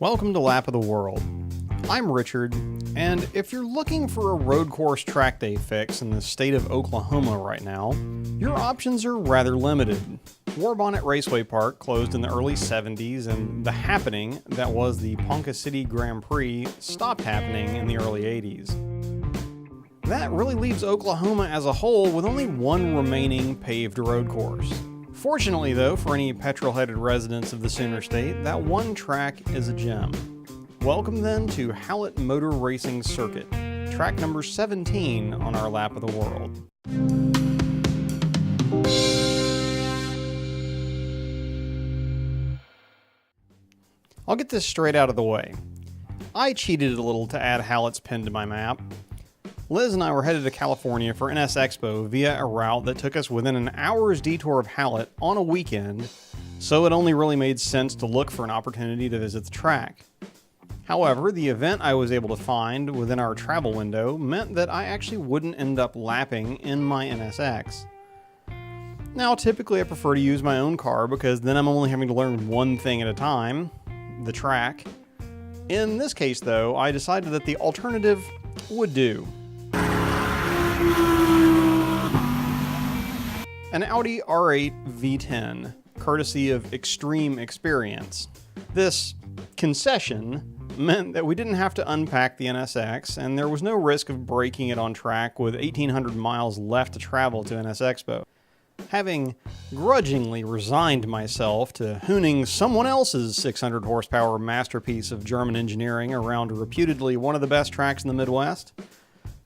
Welcome to Lap of the World. I'm Richard, and if you're looking for a road course track day fix in the state of Oklahoma right now, your options are rather limited. Warbonnet Raceway Park closed in the early 70s, and the happening that was the Ponca City Grand Prix stopped happening in the early 80s. That really leaves Oklahoma as a whole with only one remaining paved road course. Fortunately though, for any petrol-headed residents of the Sooner State, that one track is a gem. Welcome then to Hallett Motor Racing Circuit, track number 17 on our Lap of the World. I'll get this straight out of the way. I cheated a little to add Hallett's pin to my map. Liz and I were headed to California for NSXPO via a route that took us within an hour's detour of Hallett on a weekend, so it only really made sense to look for an opportunity to visit the track. However, the event I was able to find within our travel window meant that I actually wouldn't end up lapping in my NSX. Now, typically I prefer to use my own car because then I'm only having to learn one thing at a time, the track. In this case though, I decided that the alternative would do. An Audi R8 V10, courtesy of Xtreme Xperience. This concession meant that we didn't have to unpack the NSX, and there was no risk of breaking it on track with 1,800 miles left to travel to NSXPO. Having grudgingly resigned myself to hooning someone else's 600 horsepower masterpiece of German engineering around reputedly one of the best tracks in the Midwest,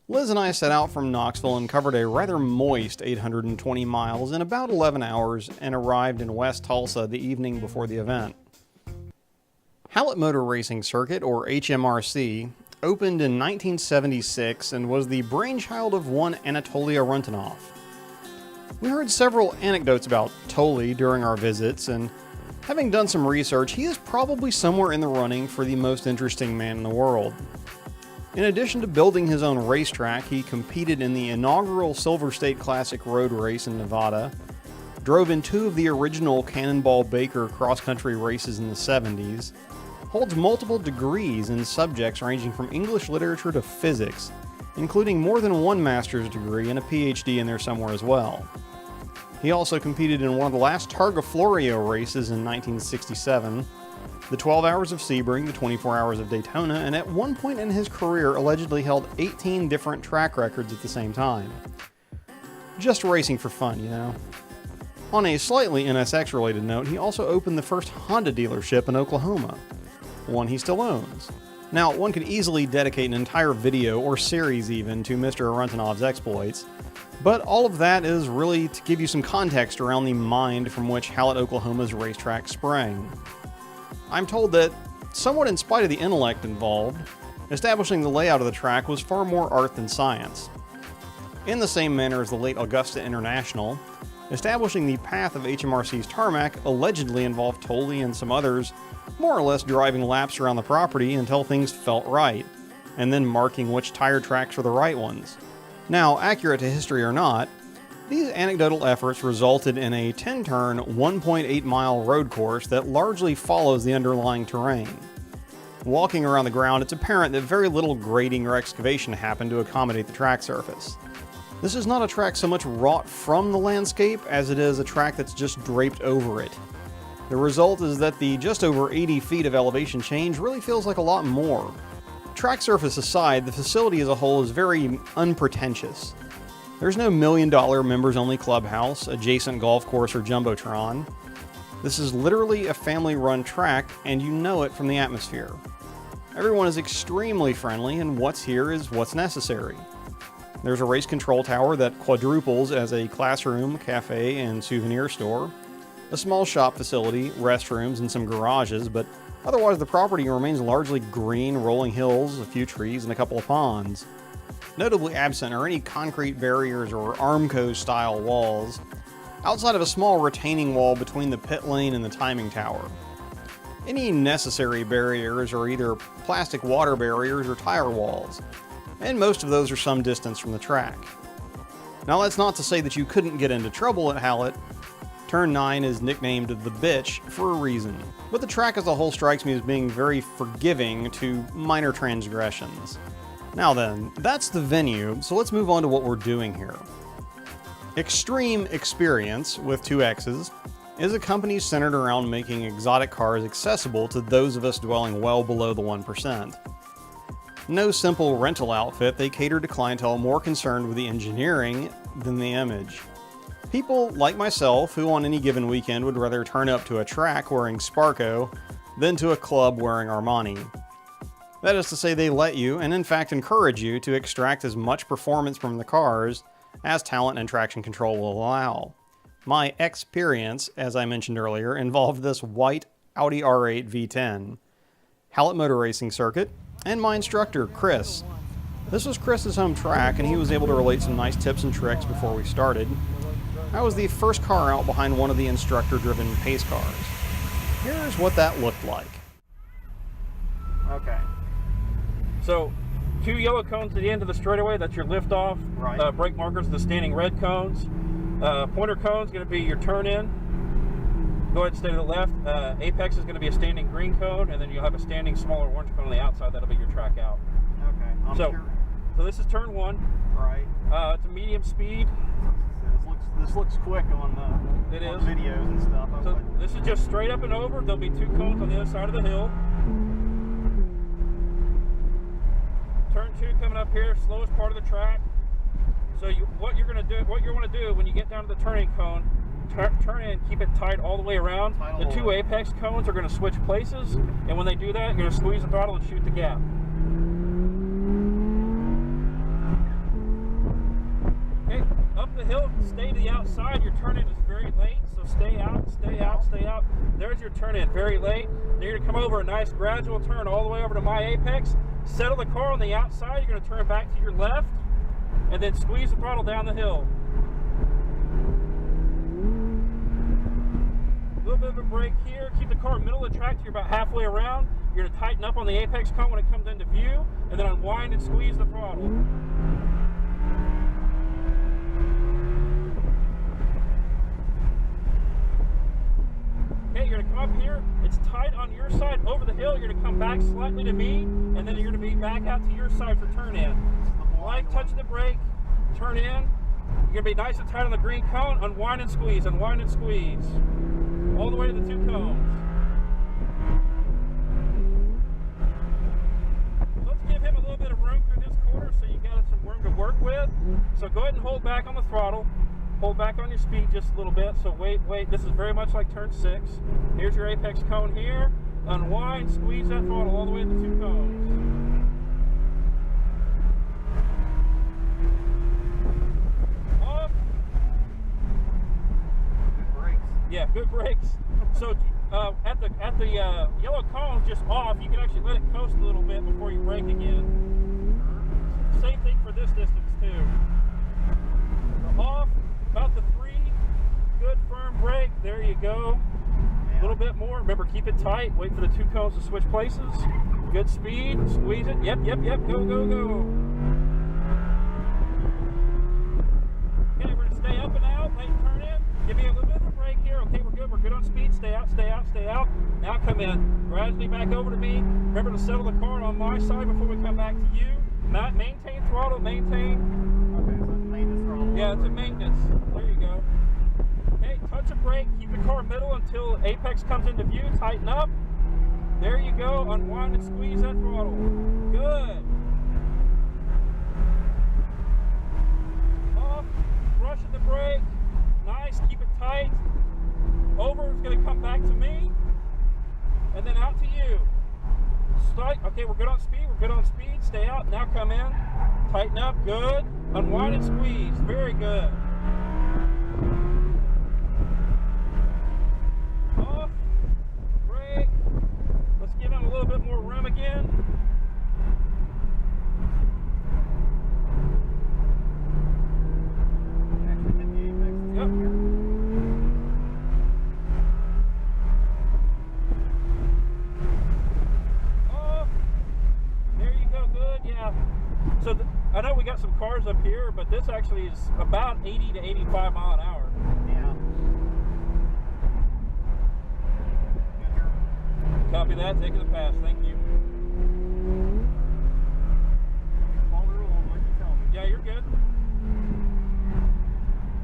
Liz and I set out from Knoxville and covered a rather moist 820 miles in about 11 hours and arrived in West Tulsa the evening before the event. Hallett Motor Racing Circuit, or HMRC, opened in 1976 and was the brainchild of one Anatoly Runtunov. We heard several anecdotes about Toly during our visits, and having done some research, he is probably somewhere in the running for the most interesting man in the world. In addition to building his own racetrack, he competed in the inaugural Silver State Classic road race in Nevada, drove in two of the original Cannonball Baker cross-country races in the 70s, holds multiple degrees in subjects ranging from English literature to physics, including more than one master's degree and a PhD in there somewhere as well. He also competed in one of the last Targa Florio races in 1967, the 12 Hours of Sebring, the 24 Hours of Daytona, and at one point in his career allegedly held 18 different track records at the same time. Just racing for fun, you know. On a slightly NSX-related note, he also opened the first Honda dealership in Oklahoma, one he still owns. Now, one could easily dedicate an entire video, or series even, to Mr. Runtunov's exploits, but all of that is really to give you some context around the mind from which Hallett, Oklahoma's racetrack sprang. I'm told that, somewhat in spite of the intellect involved, establishing the layout of the track was far more art than science. In the same manner as the late Augusta International, establishing the path of HMRC's tarmac allegedly involved Toly and some others more or less driving laps around the property until things felt right, and then marking which tire tracks were the right ones. Now, accurate to history or not, these anecdotal efforts resulted in a 10-turn, 1.8-mile road course that largely follows the underlying terrain. Walking around the ground, it's apparent that very little grading or excavation happened to accommodate the track surface. This is not a track so much wrought from the landscape as it is a track that's just draped over it. The result is that the just over 80 feet of elevation change really feels like a lot more. Track surface aside, the facility as a whole is very unpretentious. There's no million-dollar members-only clubhouse, adjacent golf course, or jumbotron. This is literally a family-run track, and you know it from the atmosphere. Everyone is extremely friendly, and what's here is what's necessary. There's a race control tower that quadruples as a classroom, cafe, and souvenir store, a small shop facility, restrooms, and some garages, but otherwise the property remains largely green, rolling hills, a few trees, and a couple of ponds. Notably absent are any concrete barriers or Armco-style walls, outside of a small retaining wall between the pit lane and the timing tower. Any necessary barriers are either plastic water barriers or tire walls, and most of those are some distance from the track. Now that's not to say that you couldn't get into trouble at Hallett. Turn 9 is nicknamed the bitch for a reason, but the track as a whole strikes me as being very forgiving to minor transgressions. Now then, that's the venue, so let's move on to what we're doing here. Xtreme Xperience, with 2 X's, is a company centered around making exotic cars accessible to those of us dwelling well below the 1%. No simple rental outfit, they cater to clientele more concerned with the engineering than the image. People like myself who on any given weekend would rather turn up to a track wearing Sparco than to a club wearing Armani. That is to say, they let you, and in fact encourage you, to extract as much performance from the cars as talent and traction control will allow. My Xperience, as I mentioned earlier, involved this white Audi R8 V10, Hallett Motor Racing Circuit, and my instructor, Chris. This was Chris's home track, and he was able to relate some nice tips and tricks before we started. I was the first car out behind one of the instructor-driven pace cars. Here's what that looked like. Okay. So, 2 yellow cones at the end of the straightaway, that's your lift-off. Right. Brake markers, the standing red cones. Pointer cone's going to be your turn-in. Go ahead and stay to the left. Apex is going to be a standing green cone, and then you'll have a standing smaller orange cone on the outside. That'll be your track out. Okay. So this is turn 1. Right. It's a medium speed. This looks quick on the videos and stuff. So this is just straight up and over. There'll be 2 cones on the other side of the hill. Turn 2 coming up here, slowest part of the track. So what you want to do when you get down to the turning cone, turn in, keep it tight all the way around. The 2 apex cones are going to switch places, and when they do that, you're going to squeeze the throttle and shoot the gap. Okay, up the hill, stay to the outside. Your turn in is very late, so stay out, stay out, stay out. There's your turn in, very late. Then you're going to come over a nice gradual turn all the way over to my apex. Settle the car on the outside. You're going to turn back to your left, and then squeeze the throttle down the hill. A little bit of a brake here. Keep the car middle of the track till you're about halfway around. You're going to tighten up on the apex cone when it comes into view, and then unwind and squeeze the throttle. Okay, you're going to come up here. It's tight on your side over the hill. You're going to come back slightly to me, and then you're going to be back out to your side for turn in. Light touch the brake, turn in. You're going to be nice and tight on the green cone. Unwind and squeeze, unwind and squeeze. All the way to the 2 cones. Let's give him a little bit of room through this corner so you got some room to work with. So go ahead and hold back on the throttle. Hold back on your speed just a little bit. So wait. This is very much like turn 6. Here's your apex cone here. Unwind, squeeze that throttle all the way to the 2 cones. Yeah, good brakes. So at the yellow cones just off, you can actually let it coast a little bit before you brake again. Same thing for this distance too. So off, about the 3, good firm brake. There you go. A little bit more. Remember, keep it tight. Wait for the 2 cones to switch places. Good speed. Squeeze it. Yep. Go, go, go. Okay, we're gonna stay up and out. Late turn in. Give me a little bit of a brake here. Okay, we're good. We're good on speed. Stay out, stay out, stay out. Now come in. Gradually back over to me. Remember to settle the car on my side before we come back to you. Maintain throttle, maintain. Okay, so it's maintenance throttle. Yeah, it's a maintenance. There you go. Okay, touch a brake. Keep the car middle until apex comes into view. Tighten up. There you go. Unwind and squeeze that throttle. Good. Off. Brushing the brake. Nice, keep it tight. Over is going to come back to me, and then out to you. Okay, we're good on speed, stay out, now come in, tighten up, good, unwind and squeeze, very good. Off, brake, let's give him a little bit more room again. Yep. Oh, there you go, good, yeah. So I know we got some cars up here, but this actually is about 80 to 85 mile an hour. Yeah. Copy that. Taking the pass. Thank you. Follow the rules like you tell me. Yeah, you're good.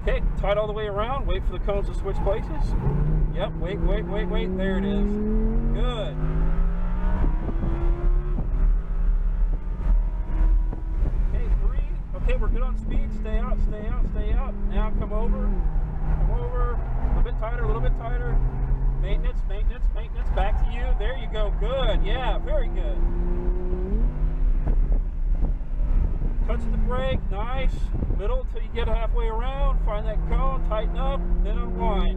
Okay, tight all the way around. Wait for the cones to switch places. Yep, wait. There it is. Good. Okay, 3. Okay, we're good on speed. Stay out. Now come over. A little bit tighter. Maintenance. Back to you. There you go. Good. Yeah, very good. Touch the brake. Nice. Middle until you get halfway around. Find that cone. Tighten up. Then unwind.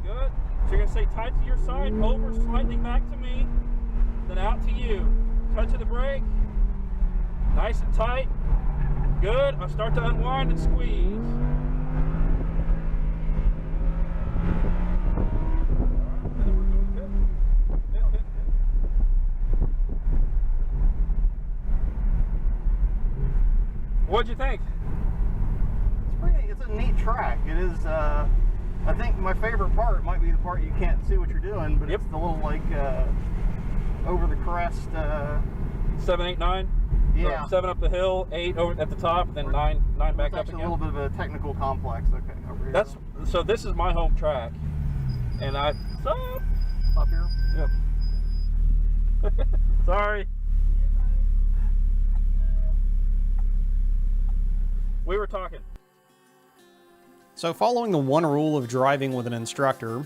Good. So you're going to stay tight to your side. Over slightly back to me. Then out to you. Touch of the brake. Nice and tight. Good. I'll start to unwind and squeeze. What'd you think? It's a neat track. It is, I think my favorite part might be the part you can't see what you're doing, but it's the little, like, over the crest. 7, 8, 9? Yeah. 7 up the hill, 8 over at the top, then 9 back up again. A little bit of a technical complex. Okay, over here. So this is my home track. And up here? Yep. Sorry. We were talking. So following the one rule of driving with an instructor,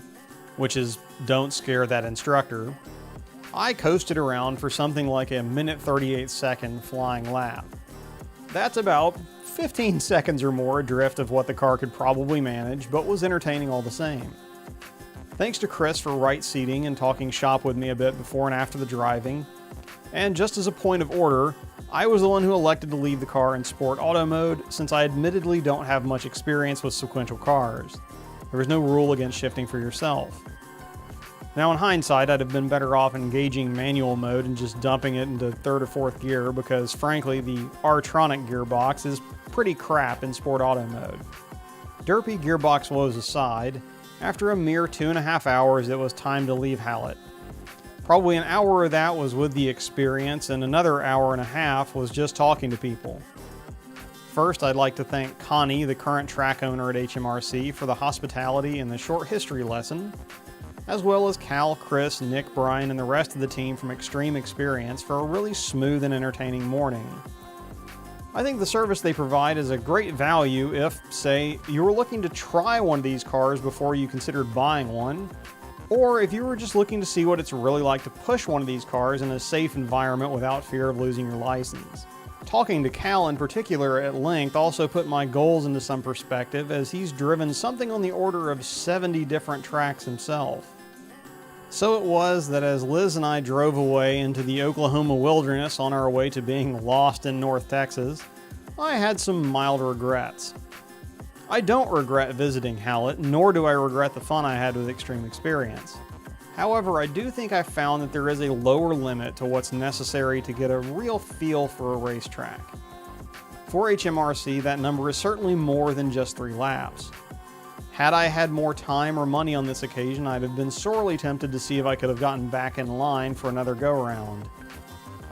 which is don't scare that instructor, I coasted around for something like a minute 38-second flying lap. That's about 15 seconds or more adrift of what the car could probably manage, but was entertaining all the same. Thanks to Chris for right seating and talking shop with me a bit before and after the driving. And just as a point of order, I was the one who elected to leave the car in Sport Auto mode since I admittedly don't have much experience with sequential cars. There was no rule against shifting for yourself. Now in hindsight, I'd have been better off engaging manual mode and just dumping it into 3rd or 4th gear because frankly the R-tronic gearbox is pretty crap in Sport Auto mode. Derpy gearbox woes aside, after a mere 2.5 hours it was time to leave Hallett. Probably an hour of that was with the experience and another hour and a half was just talking to people. First, I'd like to thank Connie, the current track owner at HMRC, for the hospitality and the short history lesson, as well as Cal, Chris, Nick, Brian, and the rest of the team from Xtreme Xperience for a really smooth and entertaining morning. I think the service they provide is a great value if, say, you were looking to try one of these cars before you considered buying one, or if you were just looking to see what it's really like to push one of these cars in a safe environment without fear of losing your license. Talking to Cal in particular at length also put my goals into some perspective as he's driven something on the order of 70 different tracks himself. So it was that as Liz and I drove away into the Oklahoma wilderness on our way to being lost in North Texas, I had some mild regrets. I don't regret visiting Hallett, nor do I regret the fun I had with Xtreme Xperience. However, I do think I found that there is a lower limit to what's necessary to get a real feel for a racetrack. For HMRC, that number is certainly more than just 3 laps. Had I had more time or money on this occasion, I'd have been sorely tempted to see if I could have gotten back in line for another go-around.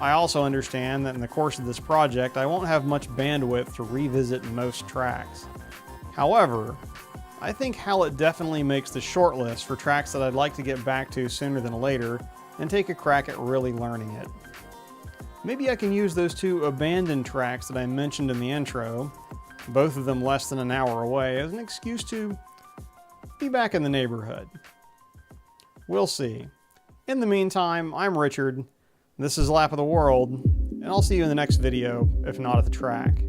I also understand that in the course of this project, I won't have much bandwidth to revisit most tracks. However, I think Hallett definitely makes the short list for tracks that I'd like to get back to sooner than later and take a crack at really learning it. Maybe I can use those 2 abandoned tracks that I mentioned in the intro, both of them less than an hour away, as an excuse to be back in the neighborhood. We'll see. In the meantime, I'm Richard, this is Lap of the World, and I'll see you in the next video, if not at the track.